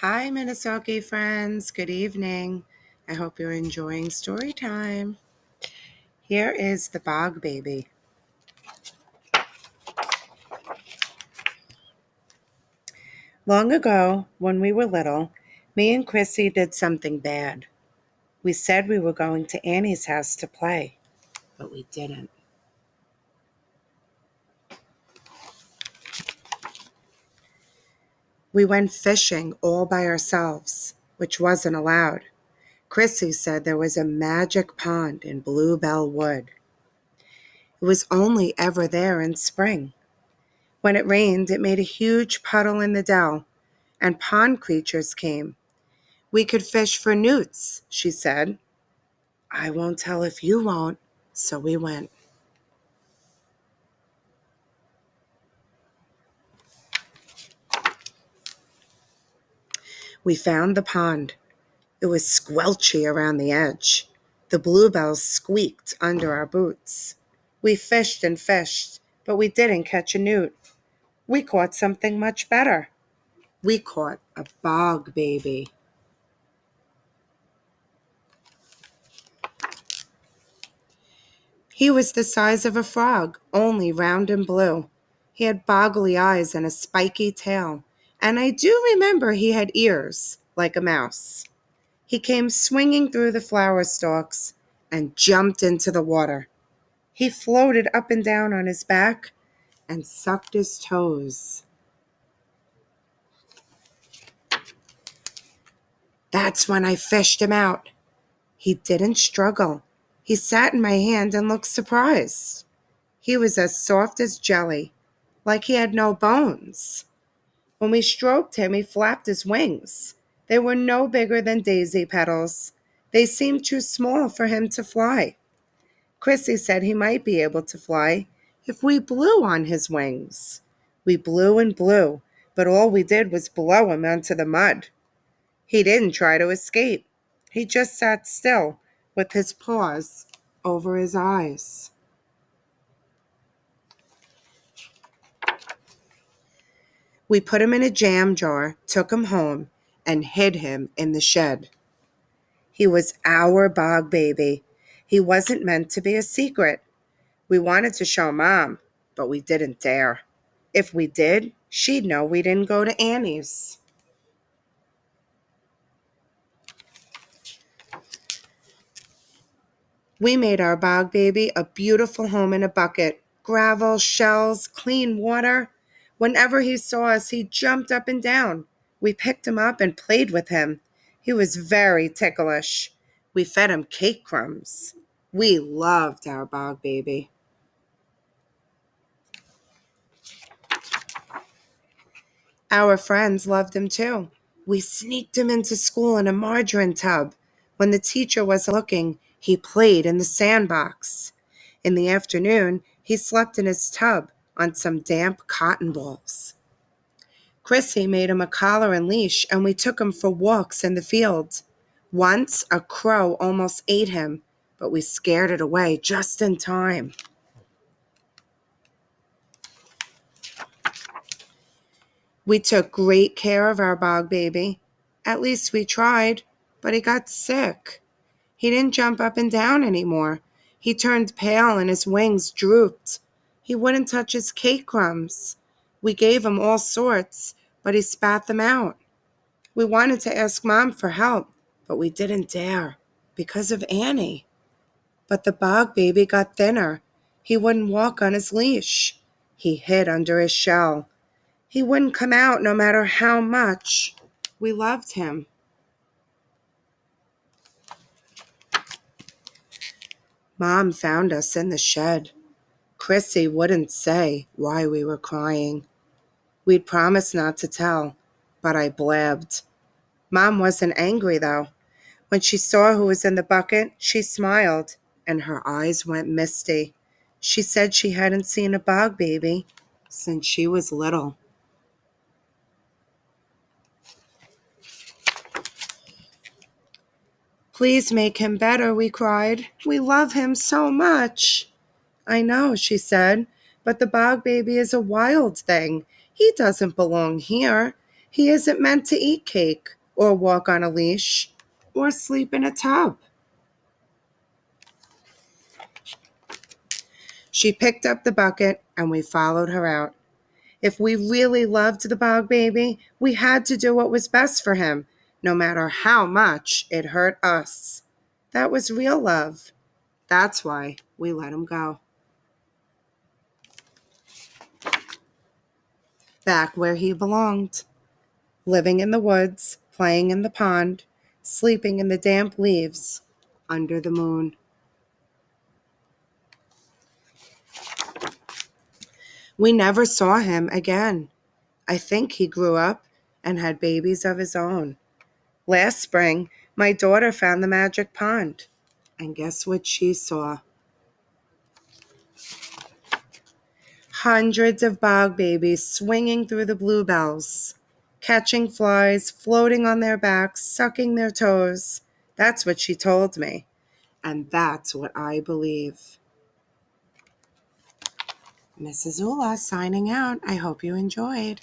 Hi, Minnesota friends. Good evening. I hope you're enjoying story time. Here is the Bog Baby. Long ago, when we were little, me and Chrissy did something bad. We said we were going to Annie's house to play, but we didn't. We went fishing all by ourselves, which wasn't allowed. Chrissy said there was a magic pond in Bluebell Wood. It was only ever there in spring. When it rained, it made a huge puddle in the dell, and pond creatures came. We could fish for newts, she said. I won't tell if you won't, so we went. We found the pond. It was squelchy around the edge. The bluebells squeaked under our boots. We fished and fished, but we didn't catch a newt. We caught something much better. We caught a bog baby. He was the size of a frog, only round and blue. He had boggly eyes and a spiky tail, and I do remember he had ears, like a mouse. He came swinging through the flower stalks and jumped into the water. He floated up and down on his back and sucked his toes. That's when I fished him out. He didn't struggle. He sat in my hand and looked surprised. He was as soft as jelly, like he had no bones. When we stroked him, he flapped his wings. They were no bigger than daisy petals. They seemed too small for him to fly. Chrissy said he might be able to fly if we blew on his wings. We blew and blew, but all we did was blow him onto the mud. He didn't try to escape. He just sat still with his paws over his eyes. We put him in a jam jar, took him home, and hid him in the shed. He was our bog baby. He wasn't meant to be a secret. We wanted to show Mom, but we didn't dare. If we did, she'd know we didn't go to Annie's. We made our bog baby a beautiful home in a bucket. Gravel, shells, clean water. Whenever he saw us, he jumped up and down. We picked him up and played with him. He was very ticklish. We fed him cake crumbs. We loved our bog baby. Our friends loved him too. We sneaked him into school in a margarine tub. When the teacher wasn't looking, he played in the sandbox. In the afternoon, he slept in his tub on some damp cotton balls. Chrissy made him a collar and leash, and we took him for walks in the field. Once, a crow almost ate him, but we scared it away just in time. We took great care of our bog baby. At least we tried, but he got sick. He didn't jump up and down anymore. He turned pale and his wings drooped. He wouldn't touch his cake crumbs. We gave him all sorts, but he spat them out. We wanted to ask Mom for help, but we didn't dare because of Annie. But the bog baby got thinner. He wouldn't walk on his leash. He hid under his shell. He wouldn't come out no matter how much we loved him. Mom found us in the shed. Chrissy wouldn't say why we were crying. We'd promised not to tell, but I blabbed. Mom wasn't angry, though. When she saw who was in the bucket, she smiled, and her eyes went misty. She said she hadn't seen a bog baby since she was little. Please make him better, we cried. We love him so much. I know, she said, but the bog baby is a wild thing. He doesn't belong here. He isn't meant to eat cake or walk on a leash or sleep in a tub. She picked up the bucket and we followed her out. If we really loved the bog baby, we had to do what was best for him, no matter how much it hurt us. That was real love. That's why we let him go. Back where he belonged, living in the woods, playing in the pond, sleeping in the damp leaves under the moon. We never saw him again. I think he grew up and had babies of his own. Last spring, my daughter found the magic pond. And guess what she saw? Hundreds of bog babies swinging through the bluebells, catching flies, floating on their backs, sucking their toes. That's what she told me. And that's what I believe. Mrs. Ullah signing out. I hope you enjoyed.